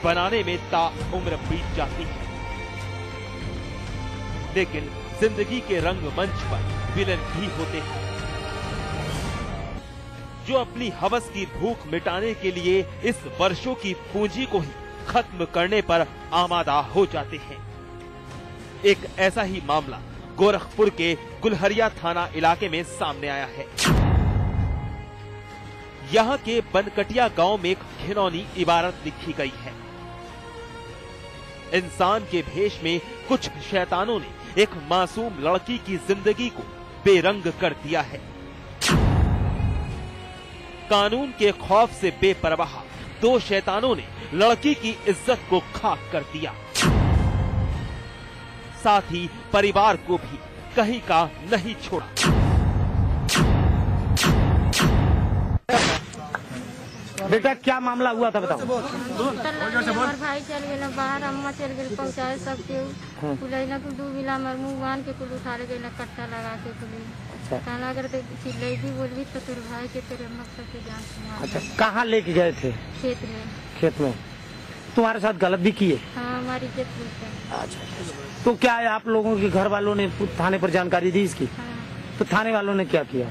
बनाने में ताउम्र बीत जाती है। लेकिन जिंदगी के रंगमंच पर विलन भी होते हैं जो अपनी हवस की भूख मिटाने के लिए इस वर्षों की पूंजी को ही खत्म करने पर आमादा हो जाते हैं। एक ऐसा ही मामला गोरखपुर के गुलहरिया थाना इलाके में सामने आया है। यहाँ के बनकटिया गांव में एक घिनौनी इबारत लिखी गई है। इंसान के भेष में कुछ शैतानों ने एक मासूम लड़की की जिंदगी को बेरंग कर दिया है। कानून के खौफ से बेपरवाह दो शैतानों ने लड़की की इज्जत को खाक कर दिया, साथ ही परिवार को भी कहीं का नहीं छोड़ा। बेटा क्या मामला हुआ था बताओ। हमार भाई चल गए बाहर, अम्मा चल गए पहुँचाए सबके कुलैना कुल डूबिला मर मुँह बांध के कुल उठारे गए कट्टा लगा के कुल। कहना अगर चिल्लैदी बोलवी तो तेरे भाई के तेरे अम्मा सबके जान से। अच्छा कहाँ लेके गए थे? खेत में। खेत में तुम्हारे साथ गलत भी किए? हाँ हमारी इज्जत लूटा। अच्छा तो क्या आप लोगों के घर वालों ने थाने पर जानकारी दी इसकी? हाँ। तो थाने वालों ने क्या किया?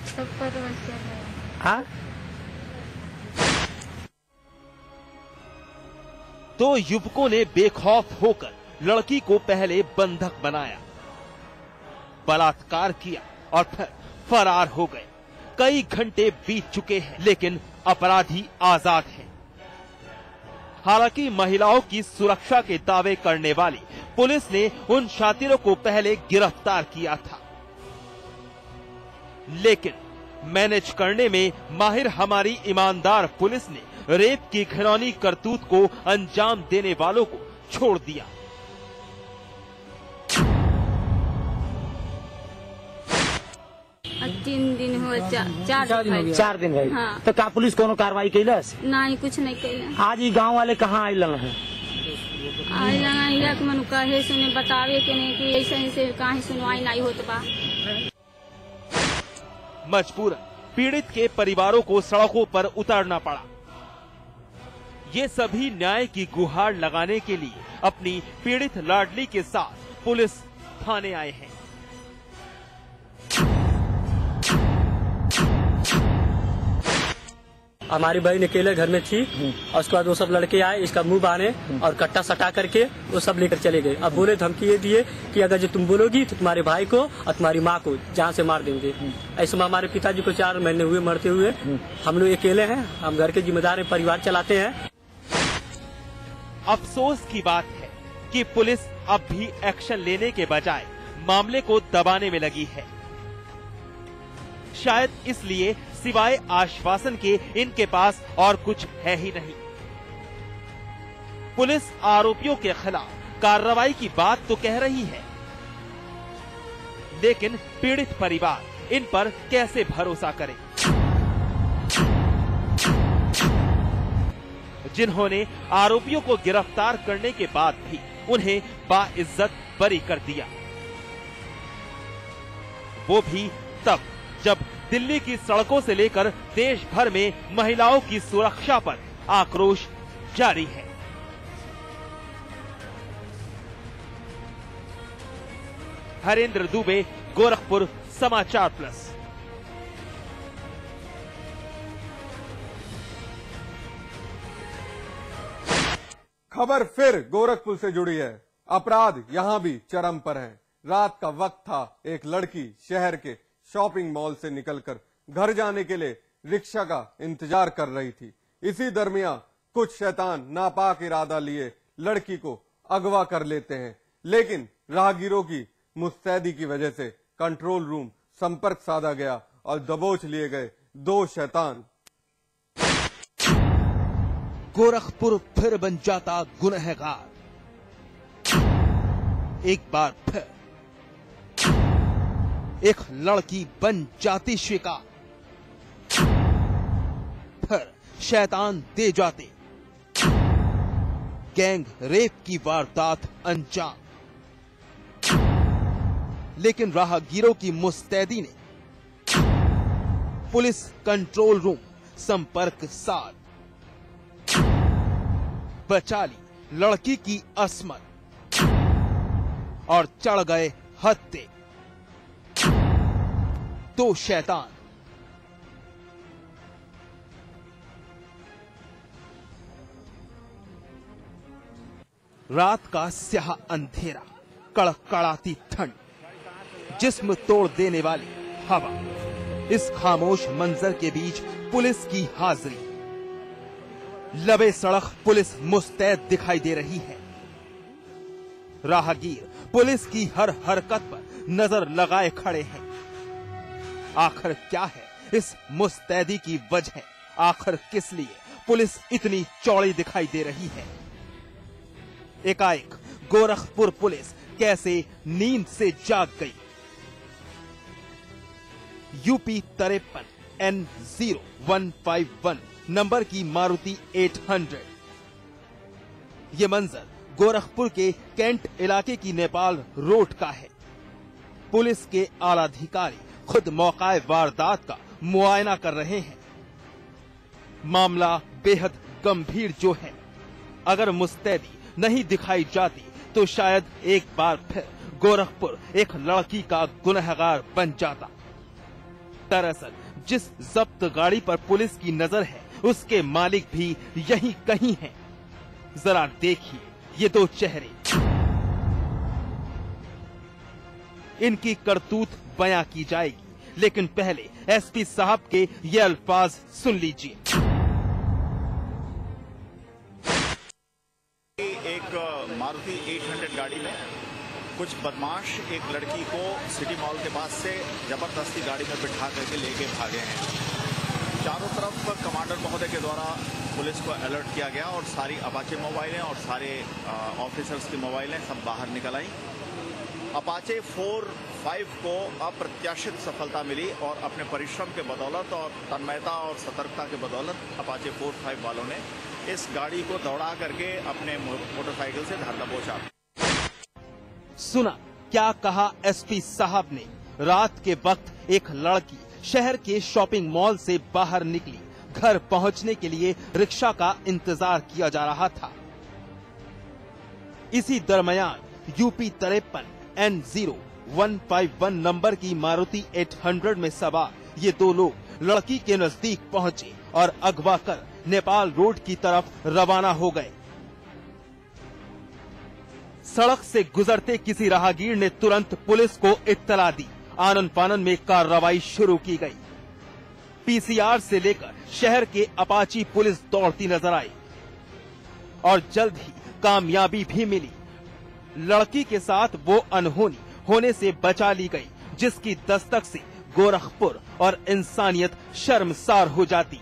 सब पर हाँ दो युवकों ने बेखौफ होकर लड़की को पहले बंधक बनाया, बलात्कार किया और फिर फरार हो गए। कई घंटे बीत चुके हैं लेकिन अपराधी आजाद हैं। हालांकि महिलाओं की सुरक्षा के दावे करने वाली पुलिस ने उन शातिरों को पहले गिरफ्तार किया था, लेकिन मैनेज करने में माहिर हमारी ईमानदार पुलिस ने रेप की घिनौनी करतूत को अंजाम देने वालों को छोड़ दिया। तीन दिन हो चार दिन भाई। हाँ। तो क्या पुलिस कोनो कार्रवाई कैलस? नहीं कुछ नहीं कैले। आज ही गांव वाले कहाँ आइलन है? मन कहे सुने बतावे के नहीं कि ऐसे से कहीं सुनवाई नहीं होत बा। मजबूरन पीड़ित के परिवारों को सड़कों पर उतरना पड़ा। ये सभी न्याय की गुहार लगाने के लिए अपनी पीड़ित लाडली के साथ पुलिस थाने आए हैं। हमारी बहन अकेले घर में थी और उसके बाद वो सब लड़के आए, इसका मुंह बांधे और कट्टा सटा करके वो सब लेकर चले गए। अब बोले धमकी ये दिए कि अगर जो तुम बोलोगी तो तुम्हारे भाई को और तुम्हारी माँ को जान से मार देंगे। ऐसे में हमारे पिताजी को 4 महीने हुए मरते हुए। हम लोग अकेले हैं, हम घर के जिम्मेदार हैं, परिवार चलाते हैं। अफसोस की बात है कि पुलिस अब भी एक्शन लेने के बजाय मामले को दबाने में लगी है। शायद इसलिए सिवाय आश्वासन के इनके पास और कुछ है ही नहीं। पुलिस आरोपियों के खिलाफ कार्रवाई की बात तो कह रही है, लेकिन पीड़ित परिवार इन पर कैसे भरोसा करे? जिन्होंने आरोपियों को गिरफ्तार करने के बाद भी उन्हें बाइज्जत बरी कर दिया, वो भी तब जब दिल्ली की सड़कों से लेकर देश भर में महिलाओं की सुरक्षा पर आक्रोश जारी है। हरेंद्र दुबे, गोरखपुर समाचार प्लस। खबर फिर गोरखपुर से जुड़ी है। अपराध यहां भी चरम पर है। रात का वक्त था, एक लड़की शहर के शॉपिंग मॉल से निकलकर घर जाने के लिए रिक्शा का इंतजार कर रही थी। इसी दरमियान कुछ शैतान नापाक इरादा लिए लड़की को अगवा कर लेते हैं, लेकिन राहगीरों की मुस्तैदी की वजह से कंट्रोल रूम संपर्क साधा गया और दबोच लिए गए 2 शैतान। गोरखपुर फिर बन जाता गुनहगार। एक बार फिर एक लड़की बन जाती शिकार, फिर शैतान दे जाते गैंग रेप की वारदात अंजाम। लेकिन राहगीरों की मुस्तैदी ने पुलिस कंट्रोल रूम संपर्क साध बचा ली लड़की की असमत और चढ़ गए हत्थे दो शैतान। रात का स्याह अंधेरा, कड़कड़ाती ठंड, जिस्म तोड़ देने वाली हवा, इस खामोश मंजर के बीच पुलिस की हाजिरी। लबे सड़क पुलिस मुस्तैद दिखाई दे रही है। राहगीर पुलिस की हर हरकत पर नजर लगाए खड़े हैं। आखिर क्या है इस मुस्तैदी की वजह? आखिर किस लिए पुलिस इतनी चौड़ी दिखाई दे रही है? एकाएक गोरखपुर पुलिस कैसे नींद से जाग गई? यूपी 53 N0151 नंबर की मारुति 800। ये मंजर गोरखपुर के कैंट इलाके की नेपाल रोड का है। पुलिस के आला अधिकारी खुद मौका वारदात का मुआयना कर रहे हैं। मामला बेहद गंभीर जो है, अगर मुस्तैदी नहीं दिखाई जाती तो शायद एक बार फिर गोरखपुर एक लड़की का गुनहगार बन जाता। दरअसल जिस जब्त गाड़ी पर पुलिस की नजर है उसके मालिक भी यहीं कहीं हैं। जरा देखिए ये दो चेहरे, इनकी करतूत बयां की जाएगी, लेकिन पहले एसपी साहब के ये अल्फाज सुन लीजिए। एक मारुति 800 गाड़ी में कुछ बदमाश एक लड़की को सिटी मॉल के पास से जबरदस्ती गाड़ी में बिठा करके लेके भागे हैं। चारों तरफ कमांडर महोदय के द्वारा पुलिस को अलर्ट किया गया और सारी अपाचे मोबाइलें और सारे ऑफिसर्स की मोबाइलें सब बाहर निकल आई। अपाचे 4-5 को अप्रत्याशित सफलता मिली और अपने परिश्रम के बदौलत और तन्मयता और सतर्कता के बदौलत अपाचे 4-5 वालों ने इस गाड़ी को दौड़ा करके अपने मोटरसाइकिल से धरना पहुंचा। सुना क्या कहा एसपी साहब ने? रात के वक्त एक लड़की शहर के शॉपिंग मॉल से बाहर निकली। घर पहुंचने के लिए रिक्शा का इंतजार किया जा रहा था। इसी दरमियान यूपी 53 N0151 नंबर की मारुति 800 में सवार ये दो लोग लड़की के नजदीक पहुंचे और अगवा कर नेपाल रोड की तरफ रवाना हो गए। सड़क से गुजरते किसी राहगीर ने तुरंत पुलिस को इत्तला दी। आनन फानन में कार्रवाई शुरू की गई। पीसीआर से लेकर शहर के अपाची पुलिस दौड़ती नजर आई और जल्द ही कामयाबी भी मिली। लड़की के साथ वो अनहोनी होने से बचा ली गई जिसकी दस्तक से गोरखपुर और इंसानियत शर्मसार हो जाती।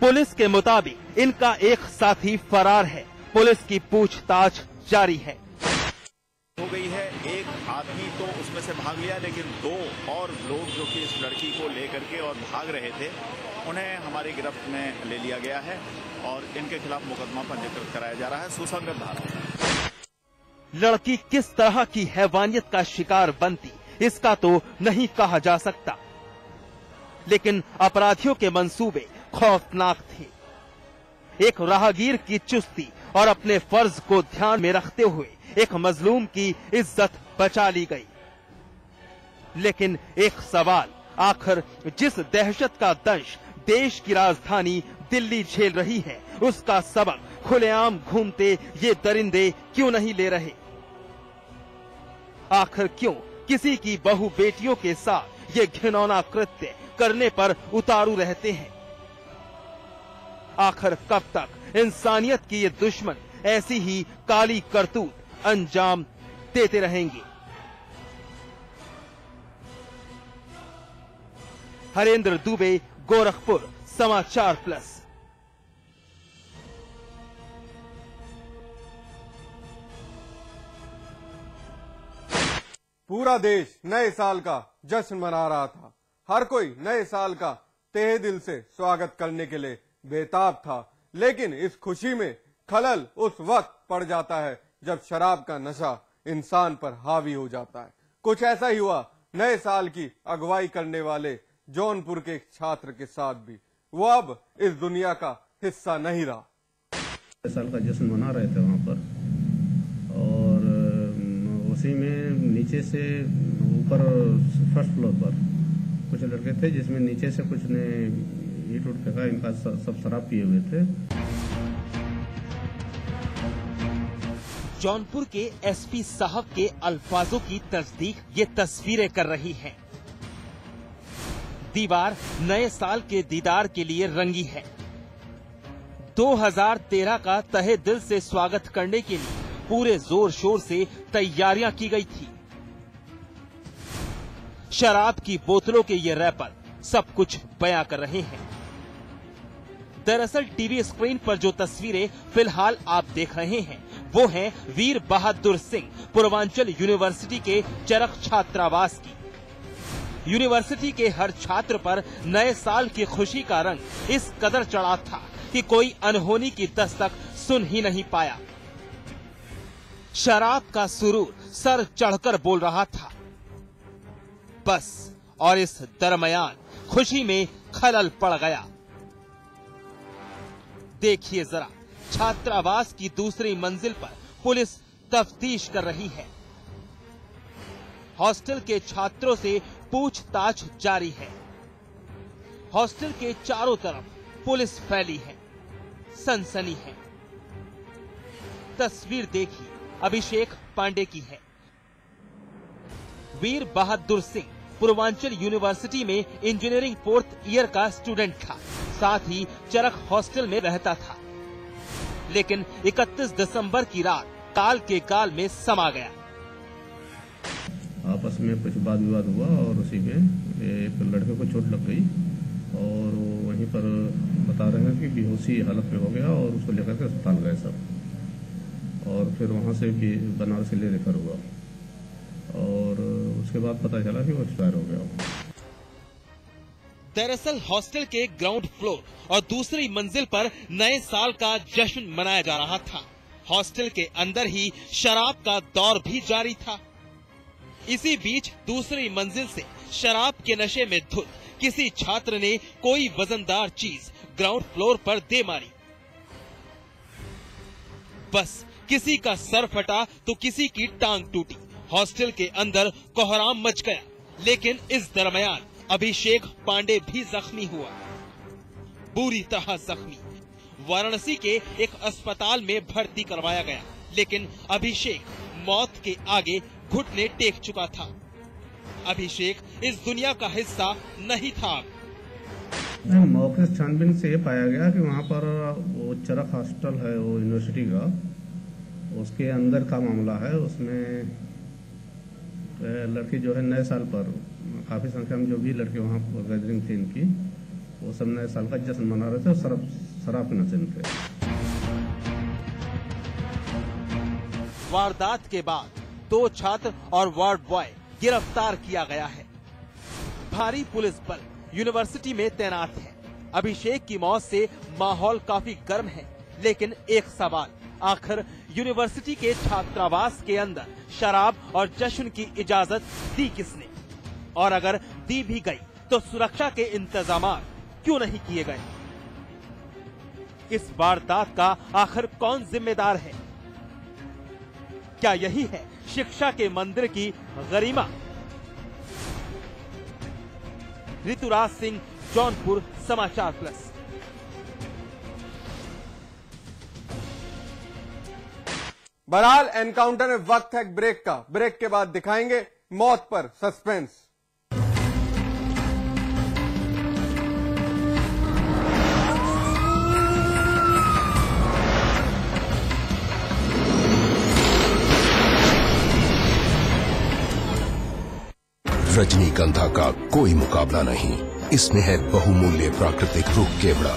पुलिस के मुताबिक इनका एक साथी फरार है। पुलिस की पूछताछ जारी है। हो गई है। एक आदमी तो उसमें से भाग लिया, लेकिन दो और लोग जो कि इस लड़की को लेकर के और भाग रहे थे उन्हें हमारी गिरफ्त में ले लिया गया है और इनके खिलाफ मुकदमा पंजीकृत कराया जा रहा है सुसंगत धारा। लड़की किस तरह की हैवानियत का शिकार बनती इसका तो नहीं कहा जा सकता, लेकिन अपराधियों के मंसूबे खौफनाक थे। एक राहगीर की चुस्ती और अपने फर्ज को ध्यान में रखते हुए एक मजलूम की इज्जत बचा ली गई। लेकिन एक सवाल, आखिर जिस दहशत का दंश देश की राजधानी दिल्ली झेल रही है उसका सबक खुलेआम घूमते ये दरिंदे क्यों नहीं ले रहे? आखिर क्यों किसी की बहु बेटियों के साथ ये घिनौना कृत्य करने पर उतारू रहते हैं? आखिर कब तक इंसानियत की ये दुश्मन ऐसी ही काली करतूत अंजाम देते रहेंगे? हरेंद्र दुबे, गोरखपुर, समाचार प्लस। पूरा देश नए साल का जश्न मना रहा था। हर कोई नए साल का तहे दिल से स्वागत करने के लिए बेताब था, लेकिन इस खुशी में खलल उस वक्त पड़ जाता है जब शराब का नशा इंसान पर हावी हो जाता है। कुछ ऐसा ही हुआ नए साल की अगुवाई करने वाले जौनपुर के एक छात्र के साथ भी। वो अब इस दुनिया का हिस्सा नहीं रहा। साल का जश्न मना रहे थे वहाँ पर, और उसी में नीचे से ऊपर फर्स्ट फ्लोर पर कुछ लड़के थे, जिसमें नीचे से कुछ ने ईंट उठ फेंका। इनका सब शराब पिए हुए थे। जौनपुर के एसपी साहब के अल्फाजों की तस्दीक ये तस्वीरें कर रही हैं। दीवार नए साल के दीदार के लिए रंगी है। 2013 का तहे दिल से स्वागत करने के लिए पूरे जोर शोर से तैयारियां की गई थी। शराब की बोतलों के ये रैपर सब कुछ बयां कर रहे हैं। दरअसल टीवी स्क्रीन पर जो तस्वीरें फिलहाल आप देख रहे हैं वो हैं वीर बहादुर सिंह पूर्वांचल यूनिवर्सिटी के चरक छात्रावास की। यूनिवर्सिटी के हर छात्र पर नए साल की खुशी का रंग इस कदर चढ़ा था कि कोई अनहोनी की दस्तक सुन ही नहीं पाया। शराब का सुरूर सर चढ़कर बोल रहा था बस, और इस दरमियान खुशी में खलल पड़ गया। देखिए जरा, छात्रावास की दूसरी मंजिल पर पुलिस तफ्तीश कर रही है। हॉस्टल के छात्रों से पूछताछ जारी है। हॉस्टल के चारों तरफ पुलिस फैली है, सनसनी है। तस्वीर देखिए अभिषेक पांडे की है। वीर बहादुर सिंह पूर्वांचल यूनिवर्सिटी में इंजीनियरिंग 4th ईयर का स्टूडेंट था, साथ ही चरक हॉस्टल में रहता था। लेकिन 31 दिसंबर की रात काल के काल में समा गया। आपस में कुछ वाद विवाद हुआ और उसी में एक लड़के को चोट लग गई और वो वहीं पर बता रहे हैं कि बेहोशी हालत में हो गया और उसको लेकर के अस्पताल गए सब, और फिर वहां से भी बनारस के लिए रेफर हुआ और उसके बाद पता चला कि वो एक्सपायर हो गया। दरअसल हॉस्टल के ग्राउंड फ्लोर और दूसरी मंजिल पर नए साल का जश्न मनाया जा रहा था। हॉस्टल के अंदर ही शराब का दौर भी जारी था। इसी बीच दूसरी मंजिल से शराब के नशे में धुत किसी छात्र ने कोई वजनदार चीज ग्राउंड फ्लोर पर दे मारी। बस किसी का सर फटा तो किसी की टांग टूटी। हॉस्टल के अंदर कोहराम मच गया। लेकिन इस दरमियान अभिषेक पांडे भी जख्मी हुआ, बुरी तरह जख्मी। वाराणसी के एक अस्पताल में भर्ती करवाया गया, लेकिन अभिषेक मौत के आगे घुटने टेक चुका था। अभिषेक इस दुनिया का हिस्सा नहीं था। मौके से छानबीन से पाया गया कि वहाँ पर वो चरक हॉस्टल है, वो यूनिवर्सिटी का, उसके अंदर का मामला है। उसमें लड़की जो है नए साल पर काफी संख्या में जो भी लड़के वहाँ गैदरिंग थी इनकी, वो सब नए साल का जश्न मना रहे थे और शराब के नशे में थे। वारदात के बाद 2 छात्र और वार्ड बॉय गिरफ्तार किया गया है। भारी पुलिस बल यूनिवर्सिटी में तैनात है। अभिषेक की मौत से माहौल काफी गर्म है, लेकिन एक सवाल, आखिर यूनिवर्सिटी के छात्रावास के अंदर शराब और जश्न की इजाजत दी किसने? और अगर दी भी गई तो सुरक्षा के इंतजाम क्यों नहीं किए गए? इस वारदात का आखिर कौन जिम्मेदार है? क्या यही है शिक्षा के मंदिर की गरिमा? ऋतुराज सिंह, जौनपुर समाचार प्लस। बहरहाल एनकाउंटर में वक्त है ब्रेक का। ब्रेक के बाद दिखाएंगे मौत पर सस्पेंस। रजनीगंधा का कोई मुकाबला नहीं। इसमें है बहुमूल्य प्राकृतिक रूप केवड़ा,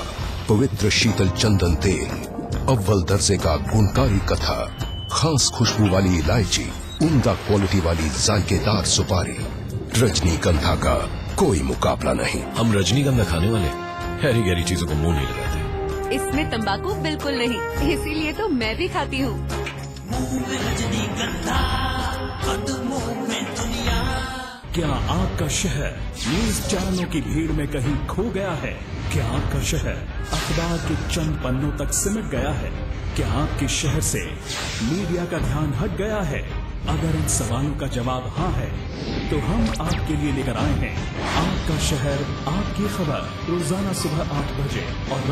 पवित्र शीतल चंदन तेल, अव्वल दर्जे का गुणकारी कथा, खास खुशबू वाली इलायची, उम्दा क्वालिटी वाली जायकेदार सुपारी। रजनीगंधा का कोई मुकाबला नहीं। हम रजनीगंधा खाने वाले हैरी गैरी चीजों को मुंह नहीं लगाते। इसमें तंबाकू बिल्कुल नहीं, इसीलिए तो मैं भी खाती हूँ। क्या आपका शहर न्यूज चैनलों की भीड़ में कहीं खो गया है? क्या आपका शहर अखबार के चंद पन्नों तक सिमट गया है? क्या आपके शहर से मीडिया का ध्यान हट गया है? अगर इन सवालों का जवाब हाँ है, तो हम आपके लिए लेकर आए हैं आपका शहर, आपकी खबर, रोजाना सुबह 8 बजे और रात